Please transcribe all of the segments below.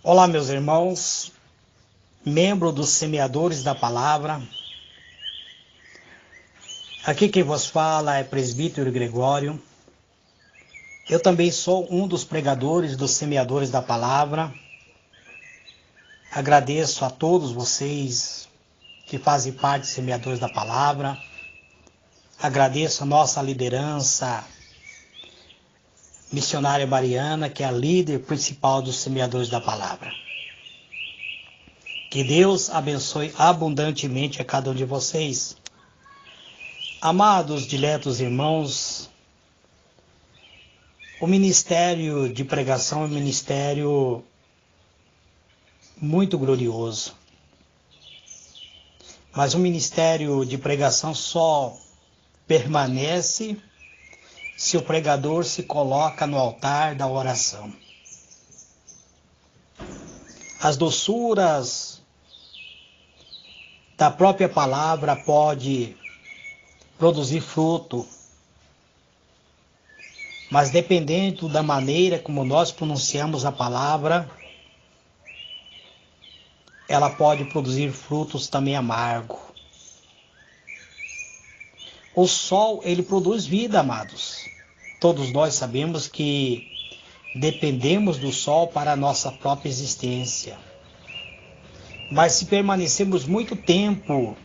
Olá, meus irmãos, membros dos Semeadores da Palavra. Aqui quem vos fala é Presbítero Gregório. Eu também sou um dos pregadores dos Semeadores da Palavra. Agradeço a todos vocês que fazem parte dos Semeadores da Palavra. Agradeço a nossa liderança missionária Mariana, que é a líder principal dos Semeadores da Palavra. Que Deus abençoe abundantemente a cada um de vocês. Amados, diletos irmãos, o ministério de pregação é um ministério muito glorioso. Mas o ministério de pregação só permanece se o pregador se coloca no altar da oração. As doçuras da própria palavra pode produzir fruto, mas dependendo da maneira como nós pronunciamos a palavra, ela pode produzir frutos também amargos. O sol, ele produz vida, amados. Todos nós sabemos que dependemos do sol para a nossa própria existência. Mas se permanecermos muito tempo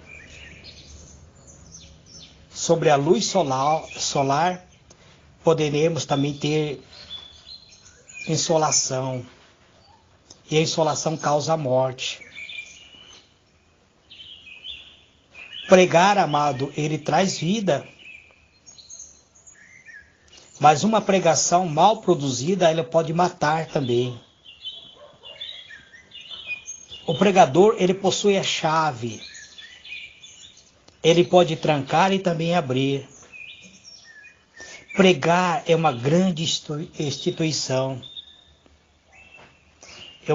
sobre a luz solar, poderemos também ter insolação. E a insolação causa a morte. Pregar, amado, ele traz vida. Mas uma pregação mal produzida, ela pode matar também. O pregador, ele possui a chave. Ele pode trancar e também abrir. Pregar é uma grande instituição. É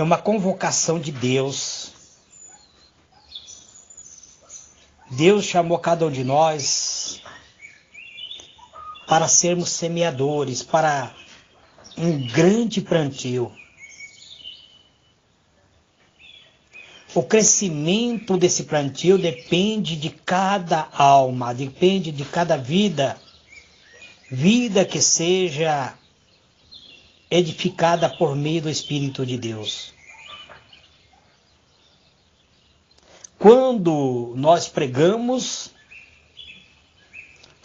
uma convocação de Deus. Deus chamou cada um de nós para sermos semeadores, para um grande plantio. O crescimento desse plantio depende de cada alma, depende de cada vida. Vida que seja edificada por meio do Espírito de Deus. Quando nós pregamos,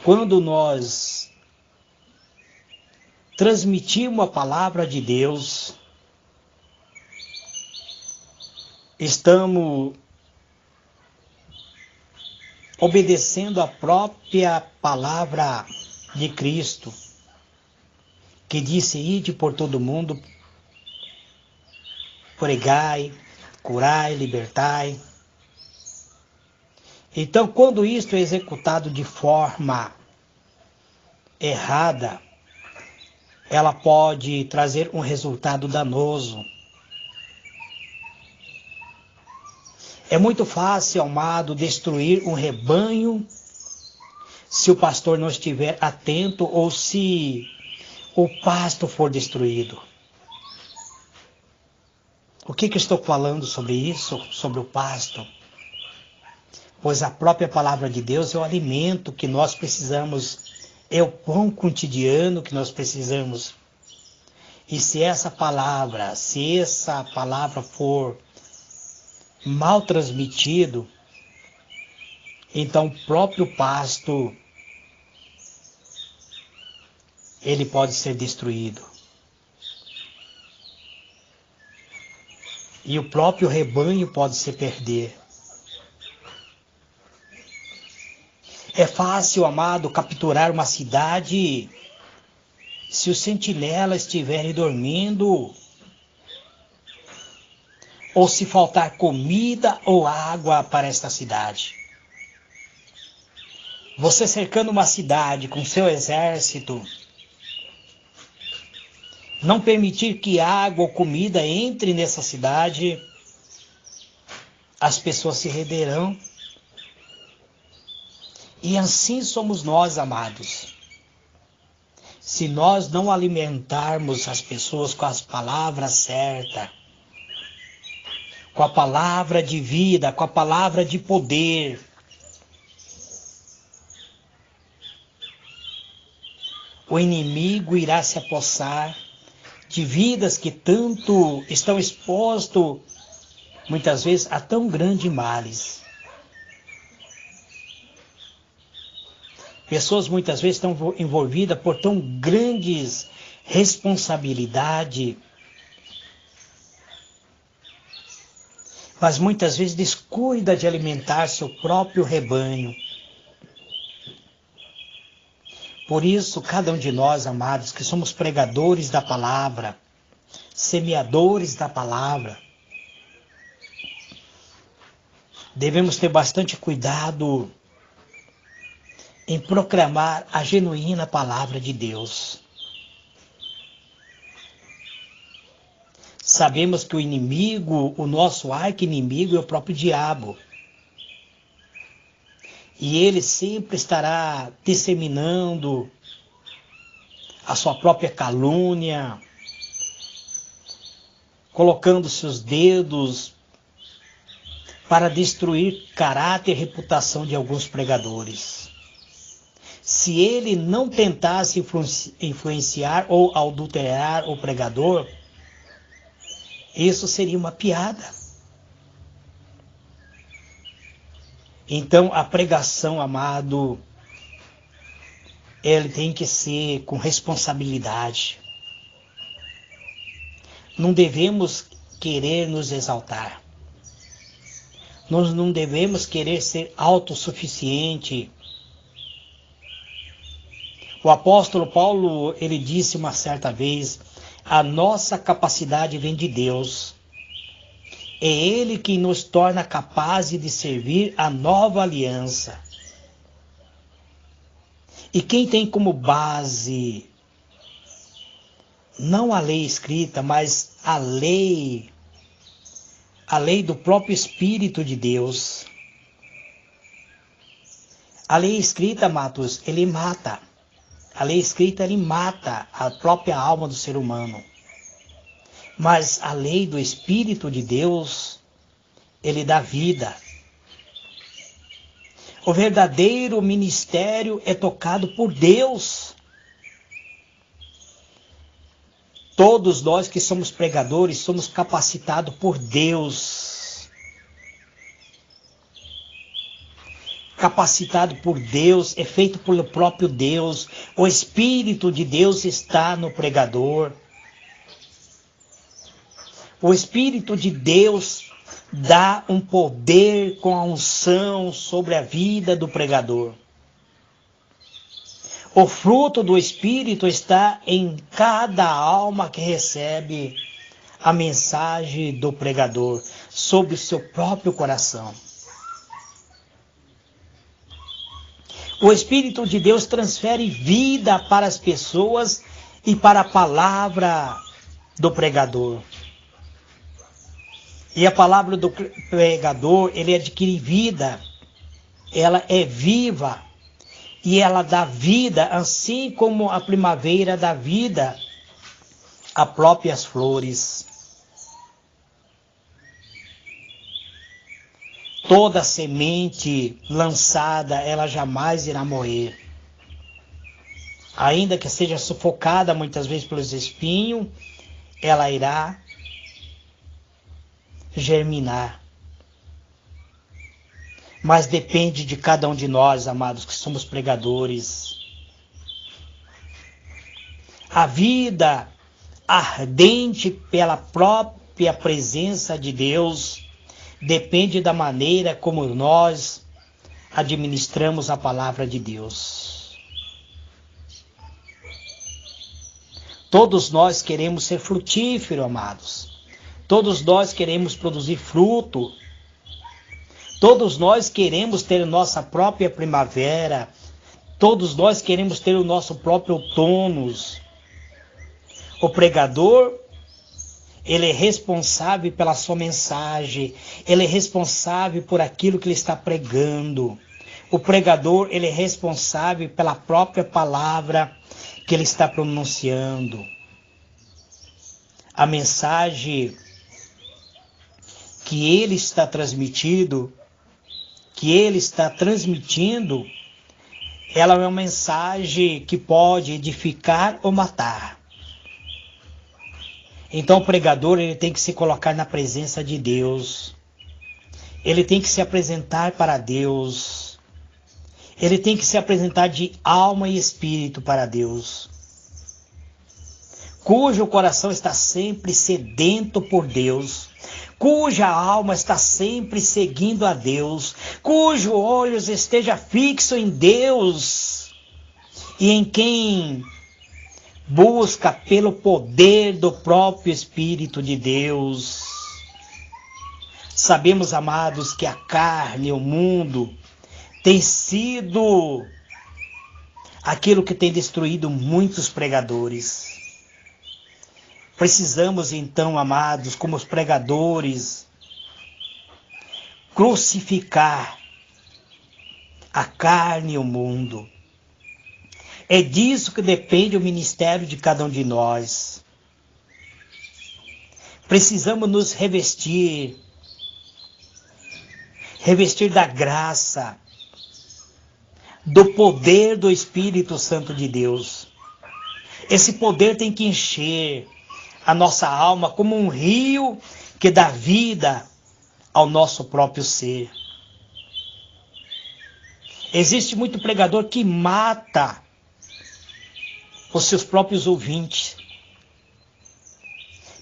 quando nós transmitimos a palavra de Deus, estamos obedecendo a própria palavra de Cristo, que disse: ide por todo mundo, pregai, curai, libertai. Então, quando isto é executado de forma errada, ela pode trazer um resultado danoso. É muito fácil, amado, destruir um rebanho se o pastor não estiver atento ou se o pasto for destruído. O que eu estou falando sobre isso? Sobre o pasto? Pois a própria palavra de Deus é o alimento que nós precisamos, é o pão cotidiano que nós precisamos. E se essa palavra for mal transmitido, então o próprio pasto ele pode ser destruído. E o próprio rebanho pode se perder. É fácil, amado, capturar uma cidade se os sentinelas estiverem dormindo, ou se faltar comida ou água para esta cidade. Você cercando uma cidade com seu exército, não permitir que água ou comida entre nessa cidade, as pessoas se renderão. E assim somos nós, amados. se nós não alimentarmos as pessoas com as palavras certas, com a palavra de vida, com a palavra de poder, o inimigo irá se apossar de vidas que tanto estão expostos, muitas vezes, a tão grandes males. Pessoas muitas vezes estão envolvidas por tão grandes responsabilidades, mas muitas vezes descuida de alimentar seu próprio rebanho. Por isso, cada um de nós, amados, que somos pregadores da palavra, semeadores da palavra, devemos ter bastante cuidado em proclamar a genuína palavra de Deus. Sabemos que o inimigo, o nosso arqui-inimigo é o próprio diabo. E ele sempre estará disseminando a sua própria calúnia, colocando seus dedos para destruir caráter e reputação de alguns pregadores. Se ele não tentasse influenciar ou adulterar o pregador, isso seria uma piada. Então, a pregação, amado, ele tem que ser com responsabilidade. Não devemos querer nos exaltar. Nós não devemos querer ser autossuficiente. O apóstolo Paulo, ele disse uma certa vez, a nossa capacidade vem de Deus. É Ele que nos torna capazes de servir a nova aliança. E quem tem como base, não a lei escrita, mas a lei do próprio Espírito de Deus. A lei escrita, amados, ele mata. A lei escrita, ele mata a própria alma do ser humano. Mas a lei do Espírito de Deus, ele dá vida. O verdadeiro ministério é tocado por Deus. Todos nós que somos pregadores somos capacitados por Deus. Capacitado por Deus, é feito pelo próprio Deus. O Espírito de Deus está no pregador. O Espírito de Deus dá um poder com a unção sobre a vida do pregador. O fruto do Espírito está em cada alma que recebe a mensagem do pregador sobre o seu próprio coração. O Espírito de Deus transfere vida para as pessoas e para a palavra do pregador. E a palavra do pregador, ele adquire vida, ela é viva e ela dá vida, assim como a primavera dá vida a próprias flores. Toda semente lançada, ela jamais irá morrer. Ainda que seja sufocada muitas vezes pelos espinhos, ela irá germinar. Mas depende de cada um de nós, amados, que somos pregadores. A vida ardente pela própria presença de Deus depende da maneira como nós administramos a palavra de Deus. Todos nós queremos ser frutíferos, amados. Todos nós queremos produzir fruto. Todos nós queremos ter nossa própria primavera. Todos nós queremos ter o nosso próprio outono. O pregador, ele é responsável pela sua mensagem. Ele é responsável por aquilo que ele está pregando. O pregador, ele é responsável pela própria palavra que ele está pronunciando, a mensagem que ele está transmitindo, ela é uma mensagem que pode edificar ou matar. Então o pregador ele tem que se colocar na presença de Deus. Ele tem que se apresentar para Deus. Ele tem que se apresentar de alma e espírito para Deus. Cujo coração está sempre sedento por Deus. Cuja alma está sempre seguindo a Deus. Cujo olhos esteja fixo em Deus. E em quem busca pelo poder do próprio Espírito de Deus. Sabemos, amados, que a carne, o mundo, tem sido aquilo que tem destruído muitos pregadores. Precisamos então, amados, como os pregadores, crucificar a carne e o mundo. É disso que depende o ministério de cada um de nós. Precisamos nos revestir da graça, do poder do Espírito Santo de Deus. Esse poder tem que encher a nossa alma como um rio que dá vida ao nosso próprio ser. Existe muito pregador que mata os seus próprios ouvintes.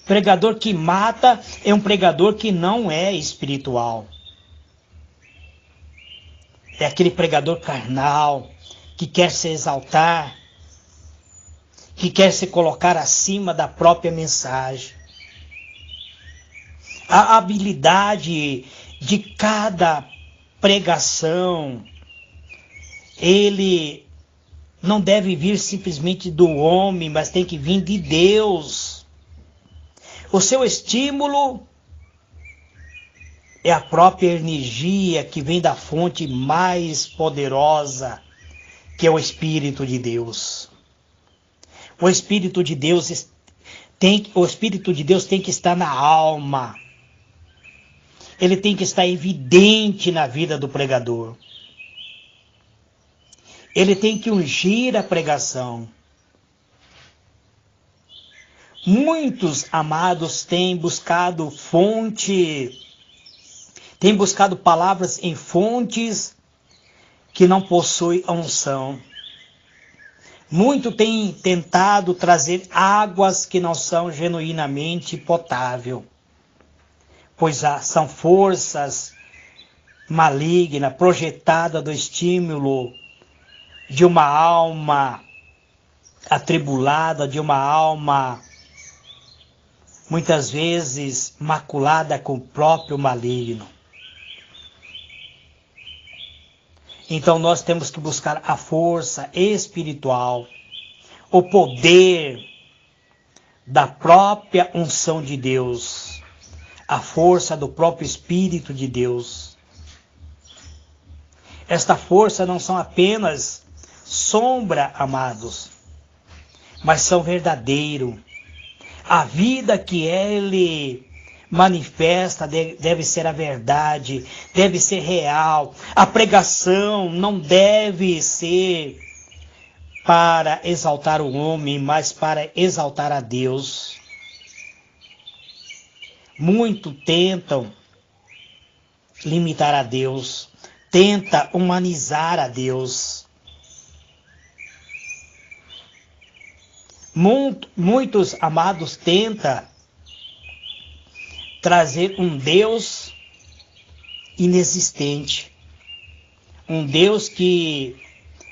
Pregador que mata é um pregador que não é espiritual. É aquele pregador carnal que quer se exaltar, que quer se colocar acima da própria mensagem. A habilidade de cada pregação, ele não deve vir simplesmente do homem, mas tem que vir de Deus. O seu estímulo é a própria energia que vem da fonte mais poderosa, que é o Espírito de Deus. O Espírito de Deus tem que estar na alma. Ele tem que estar evidente na vida do pregador. Ele tem que ungir a pregação. Muitos amados têm buscado palavras em fontes que não possuem a unção. Muito têm tentado trazer águas que não são genuinamente potáveis, pois são forças malignas projetadas do estímulo de uma alma atribulada, de uma alma muitas vezes maculada com o próprio maligno. Então nós temos que buscar a força espiritual, o poder da própria unção de Deus, a força do próprio Espírito de Deus. Esta força não são apenas sombra, amados, mas são verdadeiro. A vida que ele manifesta deve ser a verdade, deve ser real. A pregação não deve ser para exaltar o homem, mas para exaltar a Deus. Muitos tentam limitar a Deus, tenta humanizar a Deus. Muitos amados tentam trazer um Deus inexistente, um Deus que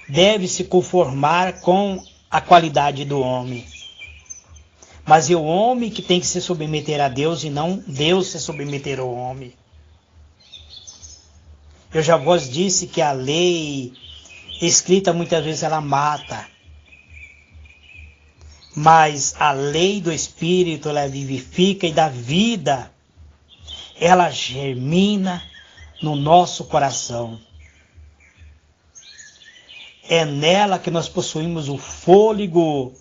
deve se conformar com a qualidade do homem. Mas é o homem que tem que se submeter a Deus e não Deus se submeter ao homem. Eu já vos disse que a lei escrita muitas vezes ela mata. Mas a lei do Espírito ela vivifica e dá vida. Ela germina no nosso coração. É nela que nós possuímos o fôlego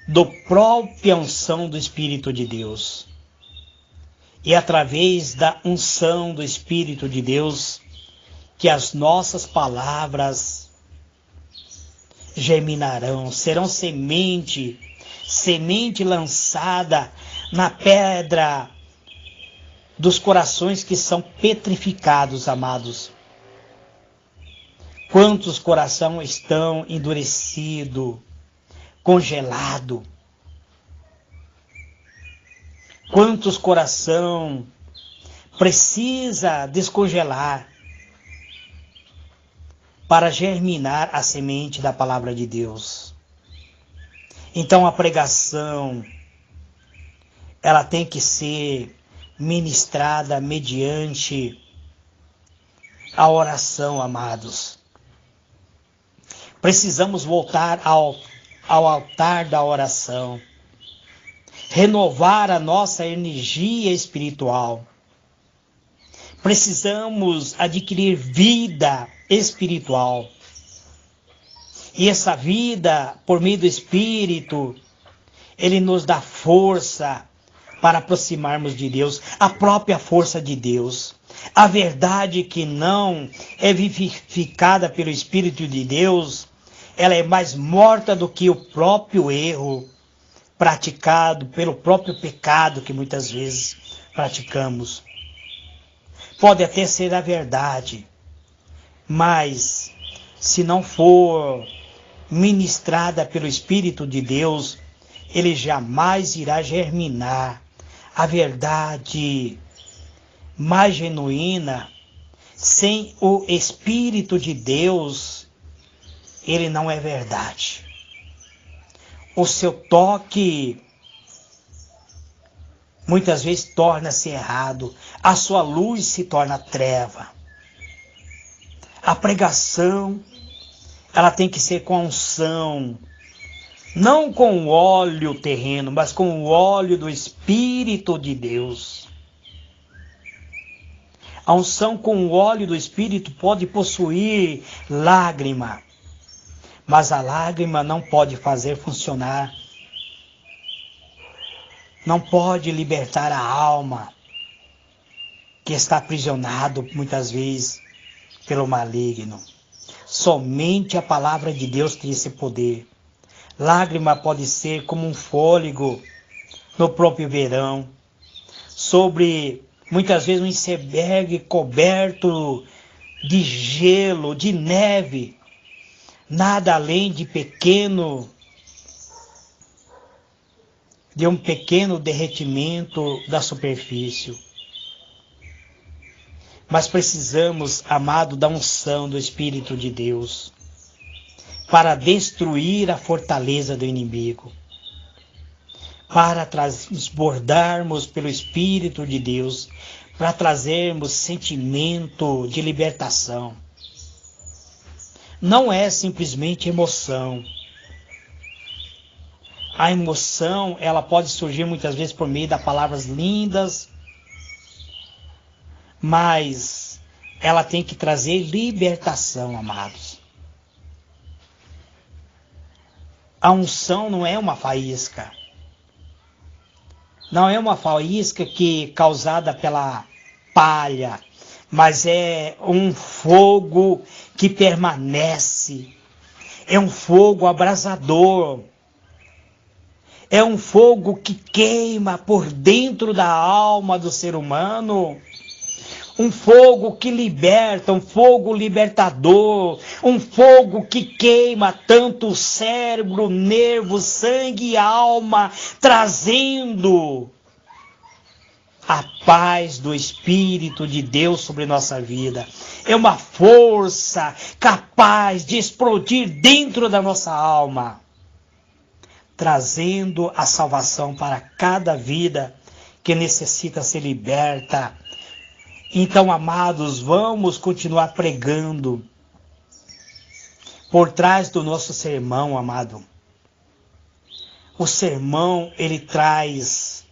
da própria unção do Espírito de Deus. E através da unção do Espírito de Deus, que as nossas palavras germinarão, serão semente lançada na pedra dos corações que são petrificados, amados. Quantos corações estão endurecidos, congelados? Quantos coração precisa descongelar para germinar a semente da palavra de Deus? Então a pregação, ela tem que ser ministrada mediante a oração, amados. Precisamos voltar ao altar da oração. Renovar a nossa energia espiritual. Precisamos adquirir vida espiritual. E essa vida, por meio do Espírito, ele nos dá força para aproximarmos de Deus, a própria força de Deus. A verdade que não é vivificada pelo Espírito de Deus, ela é mais morta do que o próprio erro praticado pelo próprio pecado que muitas vezes praticamos. Pode até ser a verdade, mas se não for ministrada pelo Espírito de Deus, ele jamais irá germinar. A verdade mais genuína, sem o Espírito de Deus, ele não é verdade. O seu toque muitas vezes torna-se errado, a sua luz se torna treva. A pregação, ela tem que ser com a unção, não com o óleo terreno, mas com o óleo do Espírito de Deus. A unção com o óleo do Espírito pode possuir lágrima, mas a lágrima não pode fazer funcionar, não pode libertar a alma que está aprisionado muitas vezes pelo maligno. Somente a palavra de Deus tem esse poder. Lágrima pode ser como um fôlego no próprio verão, sobre muitas vezes um iceberg coberto de gelo, de neve, nada além de um pequeno derretimento da superfície. Mas precisamos, amado, da unção do Espírito de Deus para destruir a fortaleza do inimigo, para transbordarmos pelo Espírito de Deus, para trazermos sentimento de libertação. Não é simplesmente emoção. A emoção, ela pode surgir muitas vezes por meio de palavras lindas, mas ela tem que trazer libertação, amados. A unção não é uma faísca. Não é uma faísca causada pela palha, mas é um fogo que permanece. É um fogo abrasador. É um fogo que queima por dentro da alma do ser humano. Um fogo que liberta, um fogo libertador, um fogo que queima tanto o cérebro, nervo, sangue e alma, trazendo a paz do Espírito de Deus sobre nossa vida. É uma força capaz de explodir dentro da nossa alma, trazendo a salvação para cada vida que necessita ser liberta. Então, amados, vamos continuar pregando por trás do nosso sermão, amado. O sermão, ele traz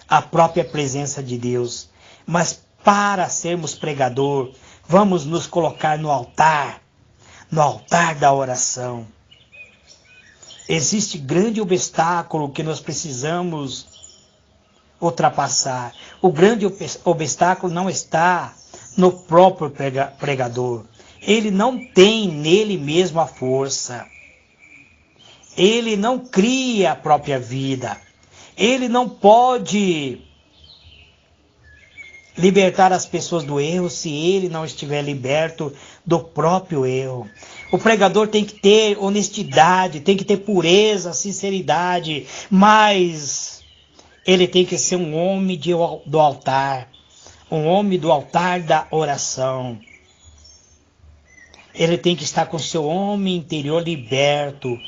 a própria presença de Deus. Mas para sermos pregador, vamos nos colocar no altar. no altar da oração. Existe grande obstáculo que nós precisamos ultrapassar. O grande obstáculo não está no próprio pregador. Ele não tem nele mesmo a força. Ele não cria a própria vida. Ele não pode libertar as pessoas do erro se ele não estiver liberto do próprio erro. O pregador tem que ter honestidade, tem que ter pureza, sinceridade, mas ele tem que ser um homem do altar, um homem do altar da oração. Ele tem que estar com o seu homem interior liberto.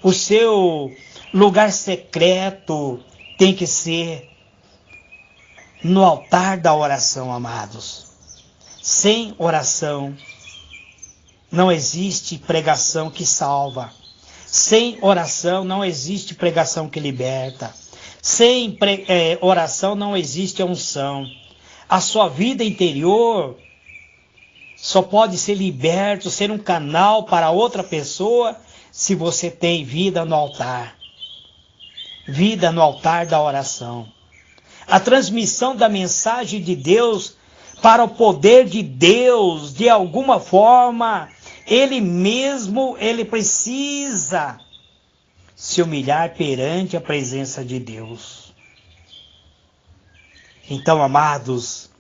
O seu lugar secreto tem que ser no altar da oração, amados. Sem oração, não existe pregação que salva. Sem oração, não existe pregação que liberta. Sem oração, não existe unção. A sua vida interior só pode ser liberto, ser um canal para outra pessoa, se você tem vida no altar. Vida no altar da oração. A transmissão da mensagem de Deus para o poder de Deus, de alguma forma, ele precisa se humilhar perante a presença de Deus. Então, amados,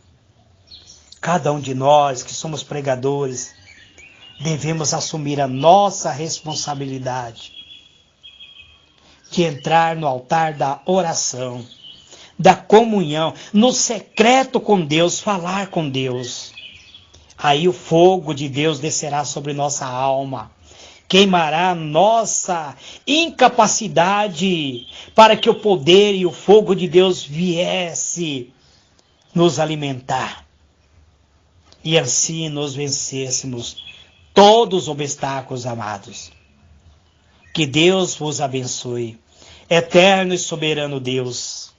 cada um de nós que somos pregadores, devemos assumir a nossa responsabilidade de entrar no altar da oração, da comunhão, no secreto com Deus, falar com Deus. Aí o fogo de Deus descerá sobre nossa alma, queimará nossa incapacidade para que o poder e o fogo de Deus viesse nos alimentar. E assim nos vencêssemos todos os obstáculos, amados. Que Deus vos abençoe. Eterno e soberano Deus.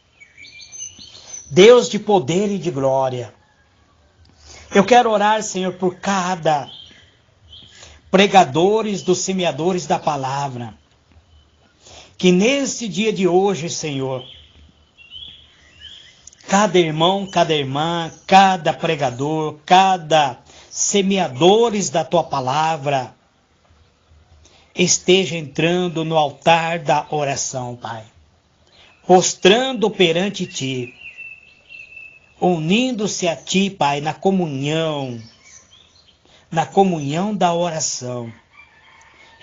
Deus de poder e de glória. Eu quero orar, Senhor, por cada pregadores dos semeadores da palavra. Que nesse dia de hoje, Senhor, cada irmão, cada irmã, cada pregador, cada semeadores da tua palavra, esteja entrando no altar da oração, Pai. Postrando perante Ti, unindo-se a Ti, Pai, na comunhão da oração.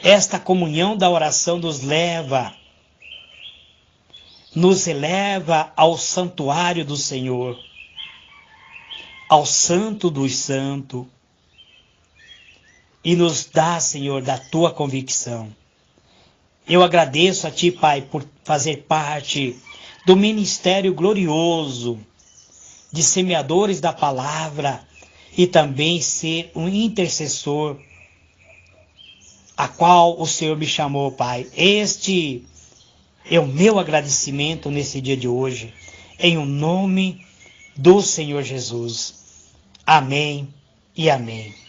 Esta comunhão da oração nos eleva ao santuário do Senhor, ao Santo dos Santos, e nos dá, Senhor, da Tua convicção. Eu agradeço a Ti, Pai, por fazer parte do ministério glorioso de semeadores da palavra e também ser um intercessor, a qual o Senhor me chamou, Pai. Este é o meu agradecimento nesse dia de hoje, em o nome do Senhor Jesus. Amém e amém.